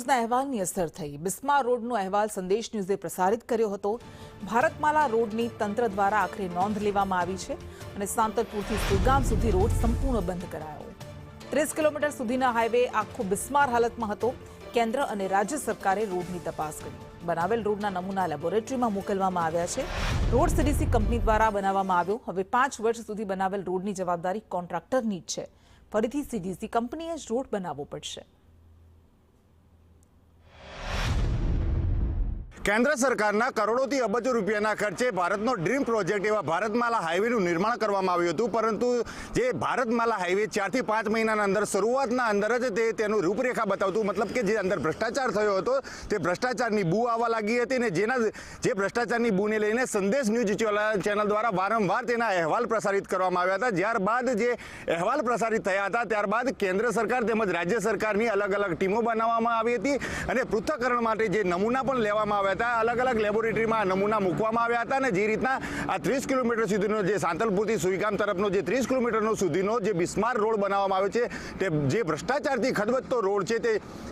ન્યૂઝના અહેવાલની અસર થઈ। બિસ્માર રોડનો અહેવાલ સંદેશ ન્યૂઝે પ્રસારિત કર્યો હતો। ભારતમાલા રોડની તંત્ર દ્વારા આખરે નોંધ લેવામાં આવી છે અને સાંતલપુરથી સુરગામ સુધી રોડ સંપૂર્ણ બંધ કરાયો। 30 કિલોમીટર સુધીના હાઈવે આખો બિસ્માર હાલતમાં હતો। કેન્દ્ર અને રાજ્ય સરકારે રોડની તપાસ કરી। બનાવેલ રોડના નમૂના લેબોરેટરીમાં મોકલવામાં આવ્યા છે। રોડ સીડીસી કંપની દ્વારા બનાવવામાં આવ્યો। હવે 5 વર્ષ સુધી બનાવેલ રોડની જવાબદારી કોન્ટ્રાક્ટરની જ છે। ફરીથી સીડીસી કંપનીએ જ રોડ બનાવવો પડશે। કેન્દ્ર સરકારના કરોડોથી અબજો રૂપિયાના ખર્ચે ભારતનો ડ્રીમ પ્રોજેક્ટ એવા ભારતમાલા હાઈવેનું નિર્માણ કરવામાં આવ્યું હતું, પરંતુ જે ભારતમાલા હાઈવે 4 થી 5 મહિનાના અંદર શરૂઆતના અંદર જ તેનું રૂપરેખા બતાવતું, મતલબ કે જે અંદર ભ્રષ્ટાચાર થયો હતો તે ભ્રષ્ટાચારની બૂ આવવા લાગી હતી ને જે ભ્રષ્ટાચારની બૂને લઈને સંદેશ ન્યૂઝ ચેનલ દ્વારા વારંવાર તેના અહેવાલ પ્રસારિત કરવામાં આવ્યા હતા। ત્યારબાદ જે અહેવાલ પ્રસારિત થયા હતા ત્યારબાદ કેન્દ્ર સરકાર તેમજ રાજ્ય સરકારની અલગ અલગ ટીમો બનાવવામાં આવી હતી અને પૃથ્થકરણ માટે જે નમૂના પણ લેવામાં આવ્યા હતા। અલગ અલગ લેબોરેટરીમાં નમૂના મૂકવામાં આવ્યા હતા અને જે રીતના આ 30 કિલોમીટર સુધીનો જે સાંતલપુરથી સુઈગામ તરફનો જે 30 કિલોમીટરનો સુધીનો જે બિસ્માર રોડ બનાવવામાં આવ્યો છે તે જે ભ્રષ્ટાચારથી ખદબદતો રોડ છે તે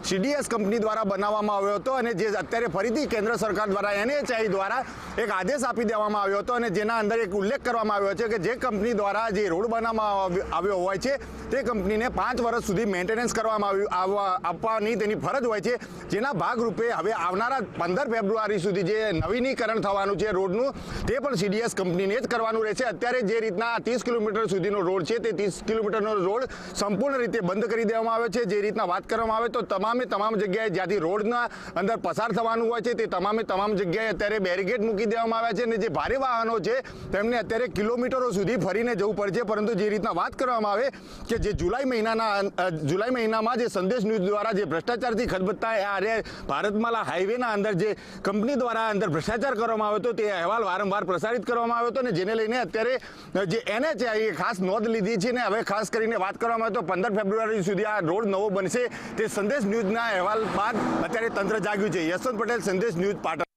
સીડીએસ કંપની દ્વારા બનાવવામાં આવ્યો હતો અને જે અત્યારે ફરીથી કેન્દ્ર સરકાર દ્વારા NHAI દ્વારા એક આદેશ આપી દેવામાં આવ્યો હતો અને જેના અંદર એક ઉલ્લેખ કરવામાં આવ્યો છે કે જે કંપની દ્વારા જે રોડ બનાવવામાં આવ્યો હોય છે તે કંપનીને 5 વર્ષ સુધી મેન્ટેનન્સ કરવામાં આપવાની તેની ફરજ હોય છે, જેના ભાગરૂપે હવે આવનારા 15 ફેબ્રુઆરી સુધી જે નવીનીકરણ થવાનું છે રોડનું તે પણ સીડીએસ કંપનીને જ કરવાનું રહેશે। અત્યારે જે રીતના 30 કિલોમીટર સુધીનો રોડ છે તે 30 કિલોમીટરનો રોડ સંપૂર્ણ રીતે બંધ કરી દેવામાં આવ્યો છે। જે રીતના વાત કરવામાં આવે તો તમામ જગ્યાએ જ્યાંથી રોડના અંદર પસાર થવાનું હોય છે તે તમામ જગ્યાએ અત્યારે બેરીકેડ મૂકી દેવામાં આવ્યા છે અને જે ભારે વાહનો છે તેમને અત્યારે કિલોમીટરો સુધી ફરીને જવું પડશે। પરંતુ જે રીતના વાત કરવામાં આવે કે જે જુલાઈ મહિનામાં જે સંદેશ ન્યૂઝ દ્વારા જે ભ્રષ્ટાચારથી ખદબદતા ભારતમાલા હાઈવેના અંદર જે કંપની દ્વારા અંદર ભ્રષ્ટાચાર કરવામાં આવ્યો હતો તે અહેવાલ વારંવાર પ્રસારિત કરવામાં આવ્યો હતો અને જેને લઈને અત્યારે જે NHAI એ ખાસ નોંધ લીધી છે ને હવે ખાસ કરીને વાત કરવામાં આવે તો 15 ફેબ્રુઆરી સુધી આ રોડ નવો બનશે તે સંદેશ ન્યૂઝના અહેવાલ બાદ અત્યારે તંત્ર જાગ્યું છે। યશવંત પટેલ, સંદેશ ન્યૂઝ, પાટણ।